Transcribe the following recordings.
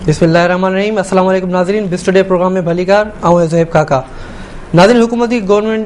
بسم اللہ الرحمن الرحیم. السلام علیکم ناظرین. بس ٹوڈے پروگرام میں بھلی کار آؤں زہیب کاکا. ناظرین, حکومتی گورنمنٹ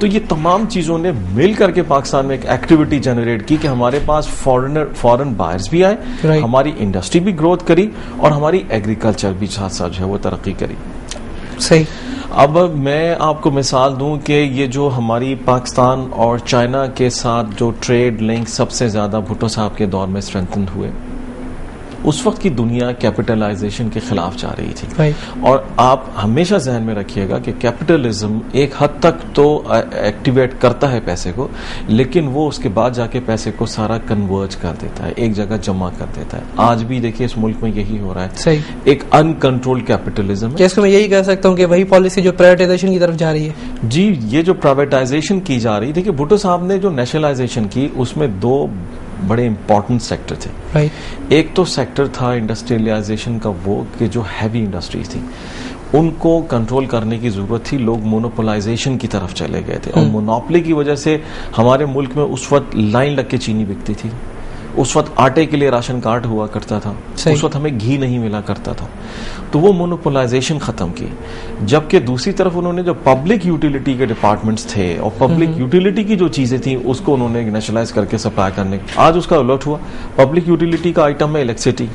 تو یہ تمام چیزوں نے مل کر کے پاکستان میں ایک ایکٹیویٹی جنریٹ کی کہ ہمارے پاس فورن بائرز بھی آئے، ہماری انڈسٹری بھی گروتھ کری اور ہماری ایگریکلچر بھی ساتھ ساتھ جو ہے وہ ترقی کری. صحیح. اب میں آپ کو مثال دوں کہ یہ جو ہماری پاکستان اور چائنا کے ساتھ جو ٹریڈ لنک سب سے زیادہ بھٹو صاحب کے دور میں اسٹرینتھن ہوئے، اس وقت کی دنیا کیپٹلائزیشن کے خلاف جا رہی تھی. اور آپ ہمیشہ ذہن میں رکھیے گا کہ کیپٹلزم ایک حد تک تو ایکٹیویٹ کرتا ہے پیسے کو، لیکن وہ اس کے بعد جا کے پیسے کو سارا کنورج کر دیتا ہے، ایک جگہ جمع کر دیتا ہے. آج بھی دیکھیے اس ملک میں یہی ہو رہا ہے، ایک ان کنٹرول کیپٹلزم ہے. اس کو میں یہی کہہ سکتا ہوں کہ وہی پالیسی جو پرائیویٹائزیشن کی طرف جا رہی ہے. جی، یہ جو پرائیویٹائزیشن کی جا رہی تھی کہ بھٹو صاحب نے جو نیشنلائزیشن کی، اس میں دو بڑے امپورٹنٹ سیکٹر تھے. ایک تو سیکٹر تھا انڈسٹریلائزیشن کا، وہ کہ جو ہیوی انڈسٹریز تھی ان کو کنٹرول کرنے کی ضرورت تھی. لوگ مونوپولائزیشن کی طرف چلے گئے تھے اور مونوپلی کی وجہ سے ہمارے ملک میں اس وقت لائن لگ کے چینی بکتی تھی، اس وقت آٹے کے لیے راشن کارڈ ہوا کرتا تھا، اس وقت ہمیں گھی نہیں ملا کرتا تھا. تو وہ مونوپولائزیشن ختم کی. جبکہ دوسری طرف انہوں نے جو پبلک یوٹیلیٹی کے ڈپارٹمنٹس تھے اور پبلک یوٹیلیٹی کی جو چیزیں تھیں اس کو انہوں نے نیشنلائز کر کے سپلائی کرنے. آج اس کا الٹ ہوا. پبلک یوٹیلیٹی کا آئٹم ہے الیکٹریسٹی،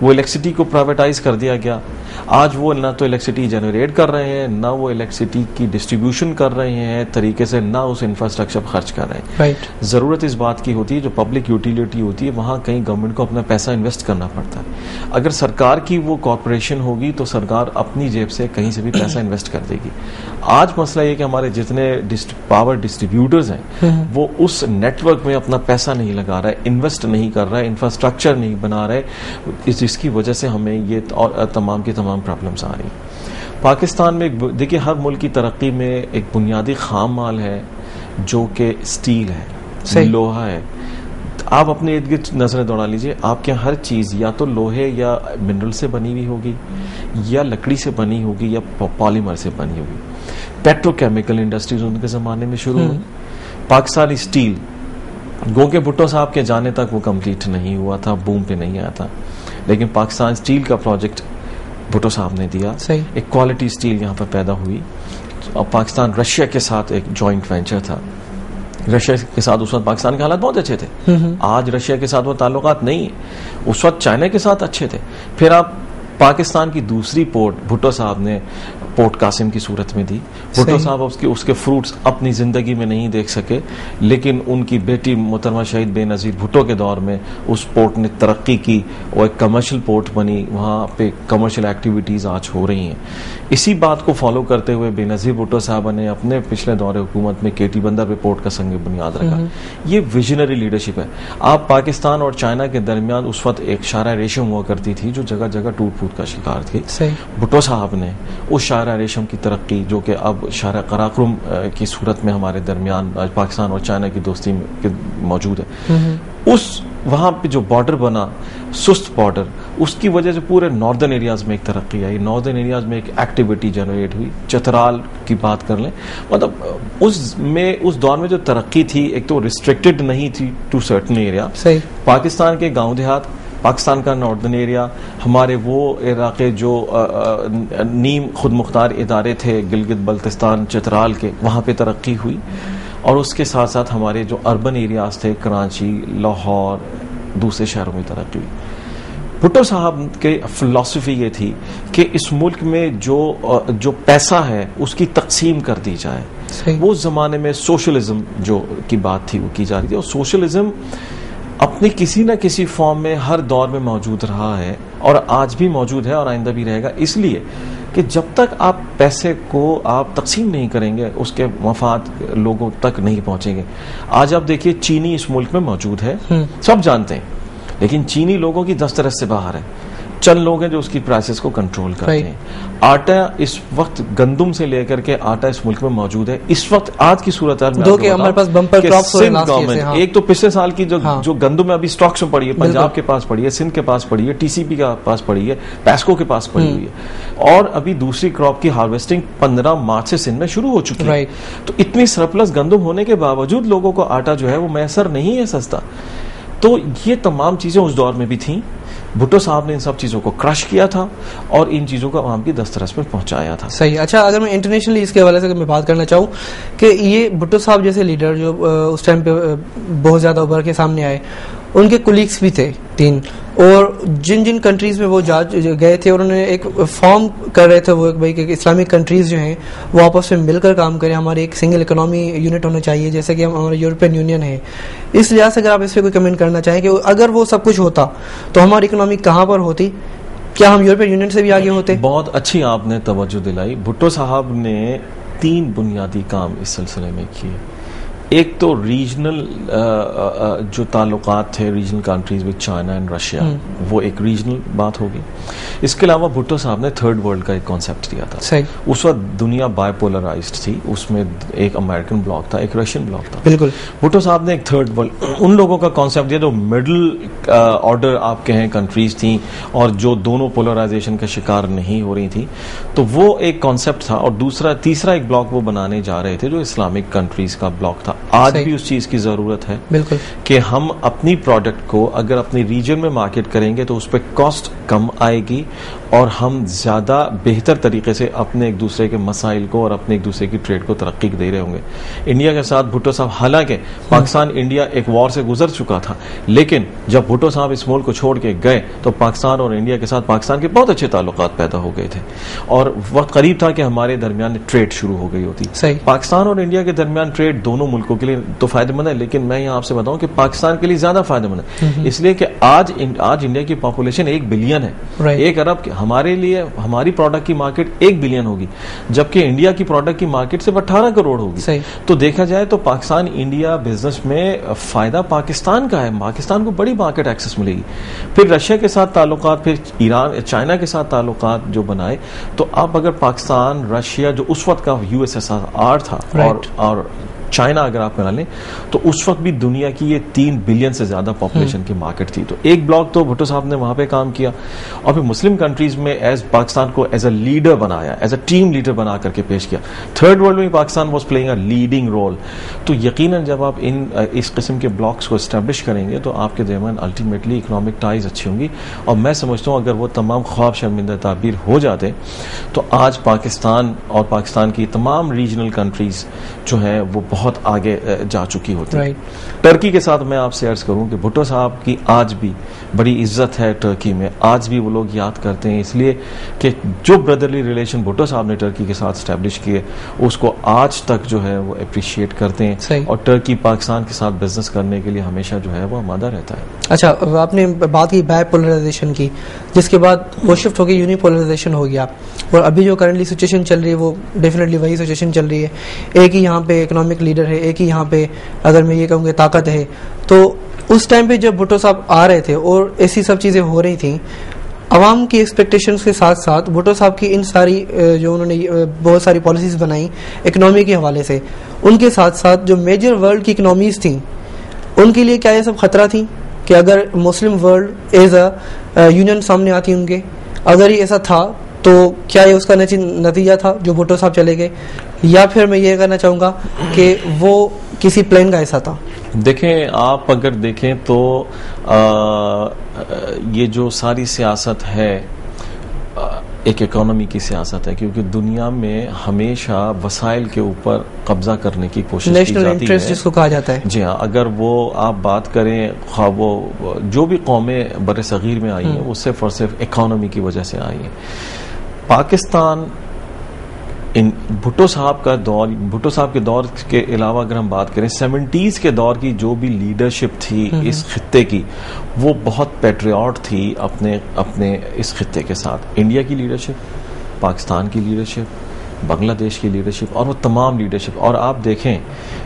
وہ الیکٹریسٹی کو پرائیویٹائز کر دیا گیا. آج وہ نہ تو الیکٹریسٹی جنریٹ کر رہے ہیں، نہ وہ الیکٹریسٹی کی ڈسٹریبیوشن کر رہے ہیں طریقے سے، نہ اس انفراسٹرکچر خرچ کر رہے ہیں. ضرورت اس بات کی ہوتی ہے جو پبلک یوٹیلیٹی ہوتی ہے وہاں کہیں گورنمنٹ کو اپنا پیسہ انویسٹ کرنا پڑتا ہے. اگر سرکار کی وہ کارپوریشن ہوگی تو سرکار اپنی جیب سے کہیں سے بھی پیسہ انویسٹ کر دے گی. آج مسئلہ یہ کہ ہمارے جتنے پاور ڈسٹریبیوٹرز ہیں وہ اس نیٹ ورک میں اپنا پیسہ نہیں لگا رہا ہے، انویسٹ نہیں کر رہا ہے، انفراسٹرکچر نہیں بنا رہے، جس کی وجہ سے ہمیں یہ تمام کی تمام پرابلمس آ رہی. پاکستان میں دیکھیے ہر ملک کی ترقی میں ایک بنیادی خام مال ہے جو کہ اسٹیل ہے، لوہا ہے. آپ اپنے ارد گرد نظریں دوڑا لیجئے، آپ کے ہر چیز یا تو لوہے یا منرل سے بنی ہوئی ہوگی، یا لکڑی سے بنی ہوگی، یا پالیمر سے بنی ہوگی. پیٹرو کیمیکل انڈسٹریز ان کے زمانے میں شروع ہوئی. پاکستانی اسٹیل گو کہ بھٹو صاحب کے جانے تک وہ کمپلیٹ نہیں ہوا تھا، بوم پہ نہیں آیا تھا، لیکن پاکستان اسٹیل کا پروجیکٹ بھٹو صاحب نے دیا. ایک کوالٹی اسٹیل یہاں پر پیدا ہوئی. اور پاکستان رشیا کے ساتھ ایک جوائنٹ وینچر تھا. رشیا کے ساتھ اس وقت پاکستان کے حالات بہت اچھے تھے. آج رشیا کے ساتھ وہ تعلقات نہیں ہیں، اس وقت چائنا کے ساتھ اچھے تھے. پھر آپ پاکستان کی دوسری پورٹ بھٹو صاحب نے پورٹ قاسم کی صورت میں دی. بھٹو صاحب اس کے فروٹس اپنی زندگی میں نہیں دیکھ سکے، لیکن ان کی بیٹی محترمہ شہید بے نظیر بھٹو کے دور میں اس پورٹ نے ترقی کی اور ایک کمرشل پورٹ بنی. وہاں پہ کمرشل ایکٹیویٹیز آج ہو رہی ہیں. اسی بات کو فالو کرتے ہوئے بے نظیر بھٹو صاحبہ نے اپنے پچھلے دور حکومت میں کیٹی بندر پہ پورٹ کا سنگ بنیاد رکھا. یہ ویژنری لیڈرشپ ہے. آپ پاکستان اور چائنا کے درمیان اس وقت ایک شاہراہ ریشم ہوا کرتی تھی جو جگہ جگہ ٹوٹ پھوٹ کا شکار تھی. بھٹو صاحب نے اس شاہراہ ریشم کی ترقی جو کہ اب شاہراہ قراقرم کی صورت میں ہمارے درمیان پاکستان اور چائنا کی دوستی موجود ہے، اس وہاں پہ جو بارڈر بنا سست بارڈر، اس کی وجہ سے پورے ناردرن ایریاز میں ایک ترقی آئی. ناردرن ایریاز میں ایک ایکٹیویٹی جنریٹ ہوئی. چترال کی بات کر لیں، مطلب اس دور میں جو ترقی تھی ایک تو ریسٹرکٹڈ نہیں تھی ٹو سرٹن ایریا. پاکستان کے گاؤں دیہات، پاکستان کا ناردرن ایریا، ہمارے وہ علاقے جو نیم خود مختار ادارے تھے گلگت بلتستان چترال کے، وہاں پہ ترقی ہوئی. اور اس کے ساتھ ساتھ ہمارے جو اربن ایریاز تھے کراچی، لاہور، دوسرے شہروں میں ترقی ہوئی. بھٹو صاحب کے فلسفی یہ تھی کہ اس ملک میں جو پیسہ ہے اس کی تقسیم کر دی جائے. وہ زمانے میں سوشلزم جو کی بات تھی وہ کی جا رہی تھی، اور سوشلزم اپنی کسی نہ کسی فارم میں ہر دور میں موجود رہا ہے اور آج بھی موجود ہے اور آئندہ بھی رہے گا. اس لیے کہ جب تک آپ پیسے کو آپ تقسیم نہیں کریں گے اس کے مفاد لوگوں تک نہیں پہنچیں گے. آج آپ دیکھیے چینی اس ملک میں موجود ہے، سب جانتے ہیں، لیکن چینی لوگوں کی دسترس سے باہر ہے. چند لوگ ہیں جو اس کی پرائسز کو کنٹرول کرتے ہیں. آٹا اس وقت گندم سے لے کر کے آٹا اس ملک میں موجود ہے. اس وقت آج کی صورتحال میں ایک تو پچھلے سال کی جو گندم ابھی اسٹاکس میں پڑی ہے، پنجاب کے پاس پڑی ہے، سندھ کے پاس پڑی ہے، ٹی سی پی کے پاس پڑی ہے، پیسکو کے پاس پڑی ہوئی ہے، اور ابھی دوسری کراپ کی ہارویسٹنگ 15 مارچ سے سندھ میں شروع ہو چکی ہے. تو اتنی سرپلس گندم ہونے کے باوجود لوگوں کو آٹا جو ہے وہ میسر نہیں ہے سستا. تو یہ تمام چیزیں اس دور میں بھی تھیں. بھٹو صاحب نے ان سب چیزوں کو کرش کیا تھا اور ان چیزوں کو عوام کی دسترس میں پہنچایا تھا. صحیح. اچھا, اگر میں انٹرنیشنلی اس کے حوالے سے میں بات کرنا چاہوں کہ یہ بھٹو صاحب جیسے لیڈر جو اس ٹائم پہ بہت زیادہ ابھر کے سامنے آئے, ان کے کولیگس بھی تھے 3, اور جن جن کنٹریز میں وہ گئے تھے, انہوں نے ایک فارم کر رہے تھے وہ ایک بھائی کہ اسلامک کنٹریز جو ہیں وہ آپس میں مل کر کام کریں, ہمارے ایک سنگل اکنامی یونٹ ہونا چاہیے جیسے کہ ہمارا یورپین یونین ہے. اس لحاظ سے اگر آپ اس پہ کوئی کمنٹ کرنا چاہیں کہ اگر وہ سب کچھ ہوتا تو ہماری اکنامی کہاں پر ہوتی, کیا ہم یورپین یونین سے بھی آگے ہوتے؟ بہت اچھی آپ نے توجہ دلائی. بھٹو صاحب نے 3 بنیادی کام اس سلسلے میں کیے. ایک تو ریجنل جو تعلقات تھے regional countries with China and Russia, وہ ایک ریجنل بات ہوگی. اس کے علاوہ بھٹو صاحب نے تھرڈ ورلڈ کا ایک کانسیپٹ دیا تھا. اس وقت دنیا بائی پولرائزڈ تھی, اس میں ایک امریکن بلاک تھا, ایک رشین بلاک تھا. بالکل. بھٹو صاحب نے ایک تھرڈ ورلڈ ان لوگوں کا کانسیپٹ دیا جو مڈل آرڈر آپ کہیں کنٹریز تھیں اور جو دونوں پولرائزیشن کا شکار نہیں ہو رہی تھی. تو وہ ایک کانسیپٹ تھا. اور تیسرا ایک بلاک وہ بنانے جا رہے تھے جو اسلامک کنٹریز کا بلاک تھا. آج بھی اس چیز کی ضرورت ہے بالکل کہ ہم اپنی پروڈکٹ کو اگر اپنی ریجن میں مارکیٹ کریں گے تو اس پہ کاسٹ کم آئے گی اور ہم زیادہ بہتر طریقے سے اپنے ایک دوسرے کے مسائل کو اور اپنے ایک دوسرے کی ٹریڈ کو ترقی دے رہے ہوں گے. انڈیا کے ساتھ بھٹو صاحب, حالانکہ پاکستان انڈیا ایک وار سے گزر چکا تھا, لیکن جب بھٹو صاحب اس ملک کو چھوڑ کے گئے تو پاکستان اور انڈیا کے ساتھ پاکستان کے بہت اچھے تعلقات پیدا ہو گئے تھے اور وقت قریب تھا کہ ہمارے درمیان ٹریڈ شروع ہو گئی ہوتی. پاکستان اور انڈیا کے درمیان ٹریڈ دونوں ملکوں کے لیے تو فائدہ مند ہے, لیکن میں یہاں آپ سے بتاؤں کہ پاکستان کے لیے زیادہ فائدہ مند ہے, اس لیے کہ آج انڈیا کی پاپولیشن 1 بلین ہے, 1 ارب. ہمارے لیے ہماری پروڈکٹ کی مارکیٹ 1 بلین ہوگی, جبکہ انڈیا کی پروڈکٹ کی مارکیٹ صرف 18 کروڑ ہوگی. تو دیکھا جائے تو پاکستان انڈیا بزنس میں فائدہ پاکستان کا ہے, پاکستان کو بڑی مارکیٹ ایکسس ملے گی. پھر رشیا کے ساتھ تعلقات, پھر ایران چائنا کے ساتھ تعلقات جو بنائے, تو اب اگر پاکستان رشیا جو اس وقت کا USSR تھا اور چائنا اگر آپ بنا لیں تو اس وقت بھی دنیا کی یہ 3 بلین سے زیادہ پاپولیشن کی مارکیٹ تھی. تو ایک بلاک تو بھٹو صاحب نے وہاں پہ کام کیا, اور پھر مسلم کنٹریز میں ایز پاکستان کو ایز اے لیڈر بنایا, ایز اے ٹیم لیڈر بنا کر کے پیش کیا. تھرڈ ورلڈ میں Pakistan was playing a leading role. تو یقیناً جب آپ اس قسم کے بلاکس کو اسٹیبلش کریں گے تو آپ کے درمیان الٹیمیٹلی اکنامک ٹائز اچھی ہوں گی. اور میں سمجھتا ہوں اگر وہ تمام خواب شرمندہ تعبیر ہو جاتے تو آج پاکستان اور پاکستان کی تمام ریجنل کنٹریز جو ہیں وہ بہت آگے جا چکی ہوتی ہے. ٹرکی کے ساتھ میں آپ سے عرض کروں کہ بھٹو صاحب کی آج بھی بڑی عزت ہے ٹرکی میں, آج بھی وہ لوگ یاد کرتے ہیں, اس لیے کہ جو بردرلی ریلیشن بھٹو صاحب نے ٹرکی کے ساتھ اسٹیبلش کیے اس کو آج تک جو ہے وہ اپریشیٹ کرتے ہیں, اور ٹرکی پاکستان کے ساتھ بزنس کرنے کے لیے ہمیشہ جو ہے وہ آمادہ رہتا ہے. اچھا, آپ نے بات کی بائی پولرائزیشن کی, جس کے بعد وہ شفٹ ہو گئی یونی پولرائزیشن ہو گیا, اور ابھی جو کرنٹلی سچویشن چل رہی ہے وہ ڈیفینیٹلی وہی سچویشن چل رہی ہے. ایک ہی یہاں پہ اکنامک لیڈر ہے, ایک ہی یہاں پہ اگر میں یہ کہوں گی طاقت ہے. تو اس ٹائم پہ جب بھٹو صاحب آ رہے تھے اور ایسی سب چیزیں ہو رہی تھیں, عوام کی ایکسپیکٹیشنز کے ساتھ ساتھ بھٹو صاحب کی ان ساری جو انہوں نے بہت ساری پالیسیز بنائی اکنامی کے حوالے سے, ان کے ساتھ ساتھ جو میجر ورلڈ کی اکنامیز تھیں ان کے لیے کیا یہ سب خطرہ تھی کہ اگر Muslim world as A union سامنے آتی ان کے, اگر یہ ایسا تھا تو کیا یہ اس کا نتیجہ تھا جو بھٹو صاحب چلے گئے, یا پھر میں یہ کہنا چاہوں گا کہ وہ کسی پلان کا ایسا تھا؟ دیکھیں, آپ اگر دیکھیں تو یہ جو ساری سیاست ہے ایک اکانومی کی سیاست ہے, کیونکہ دنیا میں ہمیشہ وسائل کے اوپر قبضہ کرنے کی کوشش کی جاتی ہے, نیشنل انٹرسٹ جس کو کہا جاتا ہے. جی ہاں, اگر وہ آپ بات کریں وہ جو بھی قومیں بر صغیر میں آئی ہیں وہ صرف اور صرف اکانومی کی وجہ سے آئی ہیں. پاکستان بھٹو صاحب کے دور کے علاوہ اگر ہم بات کریں 70s کے دور کی جو بھی لیڈرشپ تھی اس خطے کی, وہ بہت پیٹریوٹ تھی اپنے اس خطے کے ساتھ. انڈیا کی لیڈرشپ, پاکستان کی لیڈرشپ, بنگلہ دیش کی لیڈرشپ, اور وہ تمام لیڈرشپ. اور آپ دیکھیں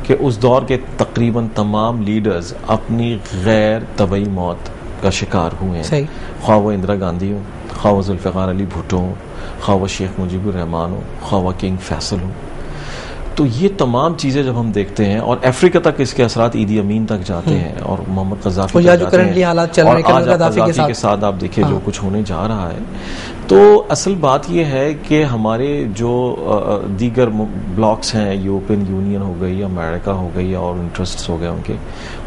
کہ اس دور کے تقریباً تمام لیڈرز اپنی غیر طبعی موت کا شکار ہوئے ہیں, خواہ وہ اندرا گاندھی ہوں, خواہ وہ ذوالفقار علی بھٹو ہوں, خواہ وہ شیخ مجیب الرحمان ہو, خواہ وہ کنگ فیصل ہو. تو یہ تمام چیزیں جب ہم دیکھتے ہیں, اور افریقہ تک اس کے اثرات عیدی امین تک جاتے ہیں, اور محمد قذافی تک جاتے ہیں, اور آج قذافی کے ساتھ آپ دیکھیں جو کچھ ہونے جا رہا ہے, تو اصل بات یہ ہے کہ ہمارے جو دیگر بلاکس ہیں، یورپین یونین ہو گئی، امریکہ ہو گئی اور انٹرسٹ ہو گئے ان کے،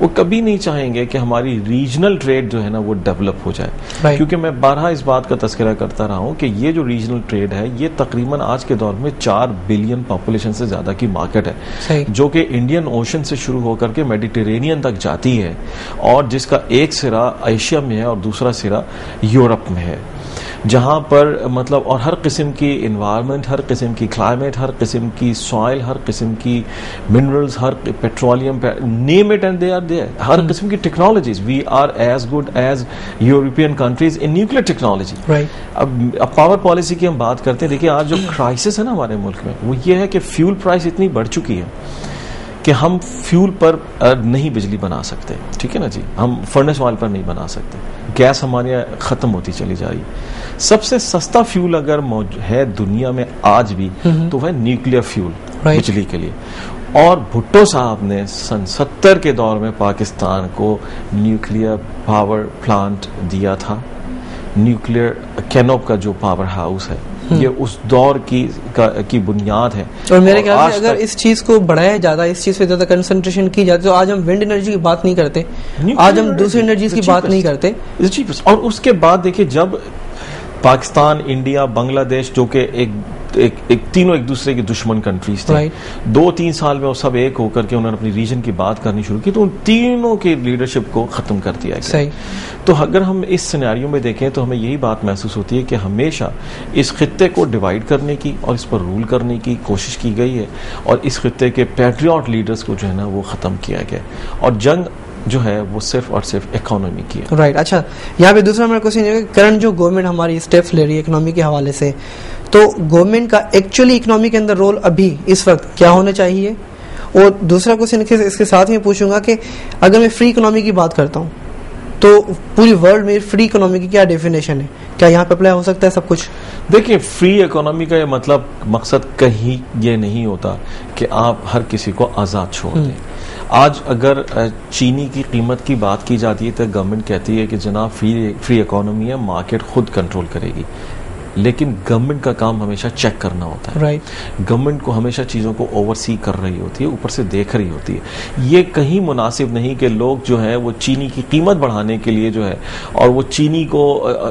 وہ کبھی نہیں چاہیں گے کہ ہماری ریجنل ٹریڈ جو ہے نا وہ ڈیولپ ہو جائے، کیونکہ میں بارہا اس بات کا تذکرہ کرتا رہا ہوں کہ یہ جو ریجنل ٹریڈ ہے یہ تقریباً آج کے دور میں 4 بلین پاپولیشن سے زیادہ کی مارکیٹ ہے، جو کہ انڈین اوشن سے شروع ہو کر کے میڈیٹرینین تک جاتی ہے، اور جس کا ایک سرا ایشیا میں ہے اور دوسرا سرا یورپ میں ہے، جہاں پر مطلب اور ہر قسم کی انوائرمنٹ، ہر قسم کی کلائمیٹ، ہر قسم کی سوائل، ہر قسم کی منرلز، ہر petroleum, name it and they are there, ہر قسم کی technologies. We are as good as European countries in nuclear technology. اب پاور پالیسی کی ہم بات کرتے ہیں، دیکھیے آج جو کرائسس ہے نا ہمارے ملک میں وہ یہ ہے کہ فیول پرائس اتنی بڑھ چکی ہے کہ ہم فیول پر نہیں بجلی بنا سکتے، ٹھیک ہے نا جی، ہم فرنس آئل پر نہیں بنا سکتے، گیس ہمارے ختم ہوتی چلی جا رہی. سب سے سستا فیول اگر ہے دنیا میں آج بھی تو وہ ہے نیوکلیر فیول بجلی کے لیے. اور بھٹو صاحب نے سن 70 کے دور میں پاکستان کو نیوکلیر پاور پلانٹ دیا تھا. نیوکلیر کینوپ کا جو پاور ہاؤس ہے یہ اس دور کی بنیاد ہے. اور میرے خیال سے اگر اس چیز کو بڑھایا جاتا، اس چیز پہ زیادہ کنسنٹریشن کی جاتی تو آج ہم ونڈ انرجی کی بات نہیں کرتے، آج ہم دوسری انرجیز کی بات نہیں کرتے. اور اس کے بعد دیکھیے جب پاکستان، انڈیا، بنگلہ دیش جو کہ تینوں ایک دوسرے کی دشمن کنٹریز تھے، 2-3 سال میں وہ سب ایک ہو کر کے انہوں نے اپنی ریجن کی بات کرنی شروع کی تو ان تینوں کی لیڈرشپ کو ختم کر دیا گیا. تو اگر ہم اس سینیریو میں دیکھیں تو ہمیں یہی بات محسوس ہوتی ہے کہ ہمیشہ اس خطے کو ڈیوائیڈ کرنے کی اور اس پر رول کرنے کی کوشش کی گئی ہے، اور اس خطے کے پیٹریوٹ لیڈرز کو جو ہے نا وہ ختم کیا گیا، اور جنگ جو ہے وہ صرف اور صرف اکانومی کی ہے. رائٹ. اچھا، یہاں پہ دوسرا میرا کوشچن ہے کہ کرنٹ جو گورنمنٹ ہماری اسٹیپس لے رہی ہے اکنامی کے حوالے سے، تو گورنمنٹ کا ایکچولی اکنامی کے اندر رول ابھی اس وقت کیا ہونا چاہیے؟ اور دوسرا کوشچن اس کے ساتھ میں پوچھوں گا کہ اگر میں فری اکنامی کی بات کرتا ہوں تو پوری ورلڈ میں فری اکنامی کی کیا ڈیفینیشن ہے؟ کیا یہاں پہ اپلائی ہو سکتا ہے سب کچھ؟ دیکھیں، فری اکانومی کا یہ مقصد کہیں یہ نہیں ہوتا کہ آپ ہر کسی کو آزاد چھوڑ دیں. آج اگر چینی کی قیمت کی بات کی جاتی ہے تو گورنمنٹ کہتی ہے کہ جناب فری اکانومی ہے، مارکیٹ خود کنٹرول کرے گی، لیکن گورنمنٹ کا کام ہمیشہ چیک کرنا ہوتا ہے. گورنمنٹ کو ہمیشہ چیزوں کو اوور سی کر رہی ہوتی ہے، اوپر سے دیکھ رہی ہوتی ہے. یہ کہیں مناسب نہیں کہ لوگ جو ہے وہ چینی کی قیمت بڑھانے کے لیے جو ہے اور وہ چینی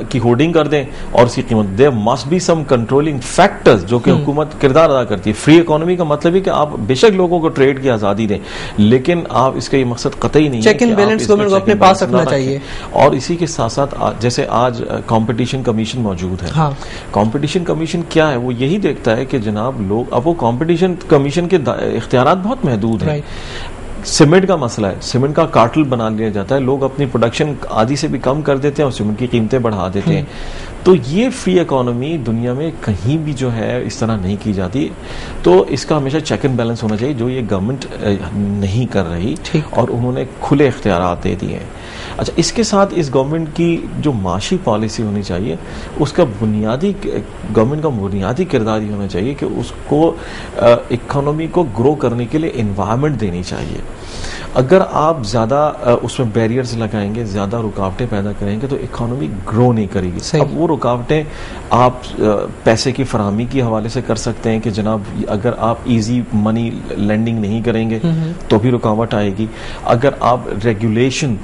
کی ہورڈنگ کر دیں اور اس کی قیمت. There must be some controlling factors جو کہ حکومت کردار ادا کرتی ہے. فری اکانومی کا مطلب ہے کہ آپ بے شک لوگوں کو ٹریڈ کی آزادی دیں، لیکن آپ اس کا یہ مقصد قطعی نہیں ہے. چیک اینڈ بیلنس گورنمنٹ کو اپنے پاس رکھنا چاہیے. اور اسی کے ساتھ ساتھ جیسے آج کمپٹیشن کمیشن موجود ہے. کمپٹیشن کمیشن کیا ہے؟ وہ یہی دیکھتا ہے کہ جناب لوگ، اب وہ کمپٹیشن کمیشن کے اختیارات بہت محدود ہیں. سیمنٹ کا مسئلہ ہے، سیمنٹ کا کارٹل بنا لیا جاتا ہے، لوگ اپنی پروڈکشن آدھی سے بھی کم کر دیتے ہیں اور سیمنٹ کی قیمتیں بڑھا دیتے ہیں. تو یہ فری اکانومی دنیا میں کہیں بھی جو ہے اس طرح نہیں کی جاتی. تو اس کا ہمیشہ چیک اینڈ بیلنس ہونا چاہیے، جو یہ گورنمنٹ نہیں کر رہی اور انہوں نے کھلے اختیارات دے دیے ہیں. اچھا، اس کے ساتھ اس گورنمنٹ کی جو معاشی پالیسی ہونی چاہیے اس کا گورنمنٹ کا بنیادی کردار یہ ہونا چاہیے کہ اس کو اکانومی کو گرو کرنے کے لیے انوائرمنٹ دینی چاہیے. اگر آپ زیادہ اس میں بیریئرز لگائیں گے، زیادہ رکاوٹیں پیدا کریں گے تو اکانومی گرو نہیں کرے گی. اب وہ رکاوٹیں آپ پیسے کی فراہمی کے حوالے سے کر سکتے ہیں کہ جناب اگر آپ ایزی منی لینڈنگ نہیں کریں گے تو بھی رکاوٹ آئے گی. اگر آپ ریگولیشن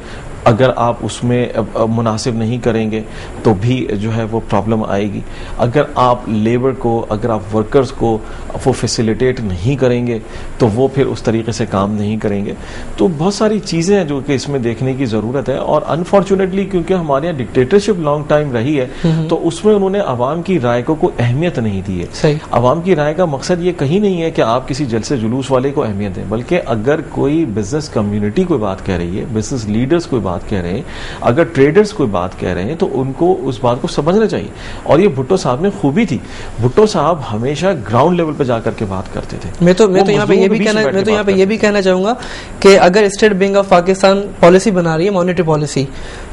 اگر آپ اس میں مناسب نہیں کریں گے تو بھی جو ہے وہ پرابلم آئے گی. اگر آپ لیبر کو، اگر آپ ورکرز کو وہ فیسیلیٹیٹ نہیں کریں گے تو وہ پھر اس طریقے سے کام نہیں کریں گے. تو بہت ساری چیزیں ہیں جو کہ اس میں دیکھنے کی ضرورت ہے. اور انفارچونیٹلی کیونکہ ہمارے یہاں ڈکٹیٹرشپ لانگ ٹائم رہی ہے تو اس میں انہوں نے عوام کی رائے کو کوئی اہمیت نہیں دی ہے. عوام کی رائے کا مقصد یہ کہیں نہیں ہے کہ آپ کسی جلسے جلوس والے کو اہمیت دیں، بلکہ اگر کوئی بزنس کمیونٹی کوئی بات کہہ رہی ہے، بزنس لیڈرز کوئی بات کہہ رہے ہیں، اگر ٹریڈرز کوئی بات کہہ رہے ہیں تو ان کو اس بات کو سمجھنا چاہیے. اور یہ بھٹو صاحب نے خوبی تھی، بھٹو صاحب ہمیشہ گراؤنڈ لیول پہ جا کر کے بات کرتے تھے. میں تو یہاں پہ یہ بھی کہنا چاہوں گا کہ اگر state bank of Pakistan policy بنا رہی ہے مانیٹری پالیسی،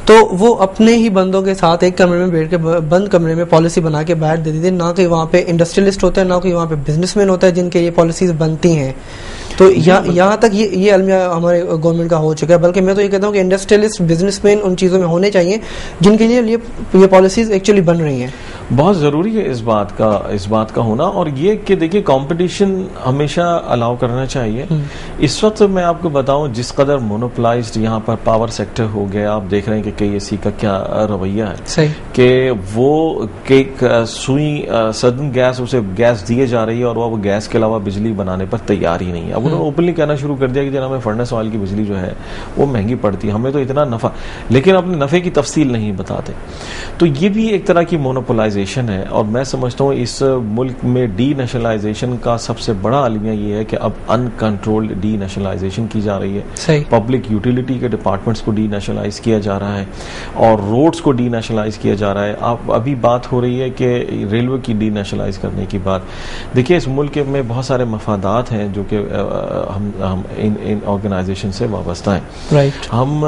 تو وہ اپنے ہی بندوں کے ساتھ ایک کمرے میں بیٹھ کے بند کمرے میں پالیسی بنا کے بیٹھ دیتی تھی. نہ کہ وہاں پہ انڈسٹریلسٹ ہوتا ہے, نہ کہ وہاں پہ بزنس مین ہوتا ہے جن کے یہ پالیسیز بنتی ہیں. تو یہاں تک یہ المیہ ہمارے گورنمنٹ کا ہو چکا ہے. بلکہ میں تو یہ کہتا ہوں کہ انڈسٹریلسٹ بزنس مین ان چیزوں میں ہونے چاہیے جن کے لیے یہ پالیسیز ایکچولی بن رہی ہیں. بہت ضروری ہے اس بات کا ہونا. اور یہ کہ دیکھیے کمپٹیشن ہمیشہ الاؤ کرنا چاہیے. اس وقت میں آپ کو بتاؤں جس قدر مونوپلائزڈ یہاں پر پاور سیکٹر ہو گیا, آپ دیکھ رہے ہیں کہ KSE کا کیا رویہ ہے. صحیح. کہ وہ سوئی سدن گیس اسے گیس دیے جا رہی ہے اور وہ گیس کے علاوہ بجلی بنانے پر تیار ہی نہیں ہے. اب انہوں نے اوپنلی کہنا شروع کر دیا کہ جناب ہمیں فرنس آئل کی بجلی جو ہے وہ مہنگی پڑتی ہے, ہمیں تو اتنا نفع, لیکن اپنے نفع کی تفصیل نہیں بتاتے. تو یہ بھی ایک طرح کی مونوپولائزیشن ہے. اور میں سمجھتا ہوں اس ملک میں ڈی نیشنلائزیشن کا سب سے بڑا المیہ یہ ہے کہ اب ان کنٹرولڈ ڈی نیشنلائزیشن کی جا رہی ہے. پبلک یوٹیلیٹی کے ڈپارٹمنٹس کو ڈی نیشنلائز کیا جا رہا ہے اور روڈز کو ڈی نیشنلائز کیا جا رہا ہے. ابھی بات ہو رہی ہے کہ ریلوے کی ڈی نیشنلائز کرنے کی بات. دیکھیے اس ملک میں بہت سارے مفادات ہیں جو کہ ہم ان آرگنائزیشن سے وابستہ ہیں. ہم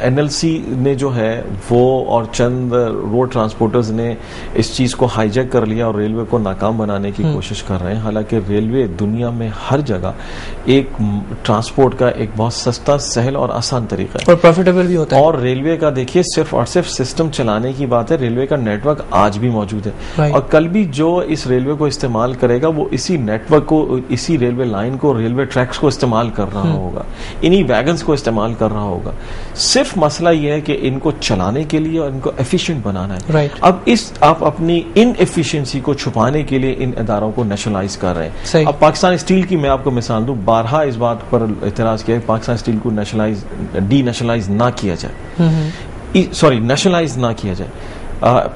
NLC نے جو ہے وہ اور چند روڈ ٹرانسپورٹرز نے اس چیز کو ہائی جیک کر لیا اور ریلوے کو ناکام بنانے کی کوشش کر رہے ہیں. حالانکہ ریلوے دنیا میں ہر جگہ ایک ٹرانسپورٹ کا ایک بہت سستا, سہل اور آسان طریقہ ہے اور پروفیٹیبل بھی ہوتا ہے. اور ریلوے کا دیکھیے صرف اور صرف سسٹم چلانے کی بات ہے. ریلوے کا نیٹ ورک آج بھی موجود ہے اور کل بھی جو اس ریلوے کو استعمال کرے گا وہ اسی نیٹ ورک کو, اسی ریلوے لائن کو, ریلوے ٹریکس کو استعمال کر رہا ہوگا, انہی ویگنز کو استعمال کر رہا ہوگا. صرف مسئلہ یہ ہے کہ ان کو چلانے کے لیے اور ان کو ایفیشینٹ بنانا ہے. اب آپ اپنی ان ایفیشنسی کو چھپانے کے لیے ان اداروں کو نیشنلائز کر رہے ہیں. اب پاکستان اسٹیل کی میں آپ کو مثال دوں, بارہا اس بات پر اعتراض کیا ہے پاکستان اسٹیل کو ڈی نیشنلائز نہ کیا جائے, نیشنلائز نہ کیا جائے,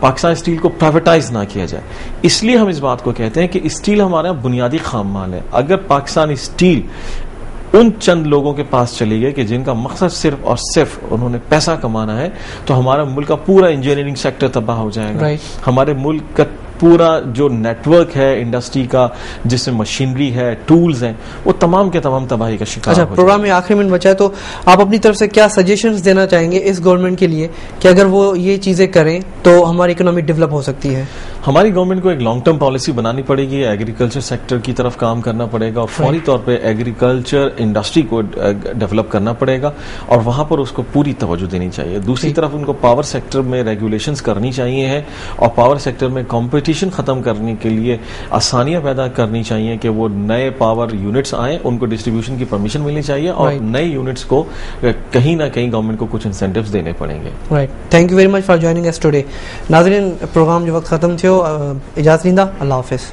پاکستان اسٹیل کو پرائیویٹائز نہ کیا جائے. اس لیے ہم اس بات کو کہتے ہیں کہ اسٹیل ہمارا بنیادی خام مال ہے. اگر پاکستان اسٹیل ان چند لوگوں کے پاس چلی گئی کہ جن کا مقصد صرف اور صرف انہوں نے پیسہ کمانا ہے, تو ہمارا ملک کا پورا انجینئرنگ سیکٹر تباہ ہو جائے گا. ہمارے ملک کا پورا جو نیٹ ورک ہے انڈسٹری کا, جس میں مشینری ہے, ٹولز ہیں, وہ تمام کے تمام تباہی کا شکار. اچھا, پروگرام میں آخری منٹ بچا ہے تو آپ اپنی طرف سے کیا سجیشنز دینا چاہیں گے اس گورنمنٹ کے لیے کہ اگر وہ یہ چیزیں کریں تو ہماری اکنامی ڈیولپ ہو سکتی ہے؟ ہماری گورنمنٹ کو ایک لانگ ٹرم پالیسی بنانی پڑے گی, ایگریکلچر سیکٹر کی طرف کام کرنا پڑے گا اور فوری طور پہ ایگریکلچر انڈسٹری کو ڈیولپ کرنا پڑے گا اور وہاں پر اس کو پوری توجہ دینی چاہیے. دوسری طرف ان کو پاور سیکٹر میں ریگولیشنز کرنی چاہیے ہیں اور پاور سیکٹر میں کمپٹیشن ختم کرنے کے لیے آسانیاں پیدا کرنی چاہیے کہ وہ نئے پاور یونٹس آئیں, ان کو ڈسٹریبیوشن کی پرمیشن ملنی چاہیے اور نئے یونٹس کو کہیں نہ کہیں گورنمنٹ کو کچھ انسینٹیوز دینے پڑیں گے. Thank you very much for joining us today. ناظرین, پروگرام جو وقت ختم تھو, اجازت لیندا, اللہ حافظ.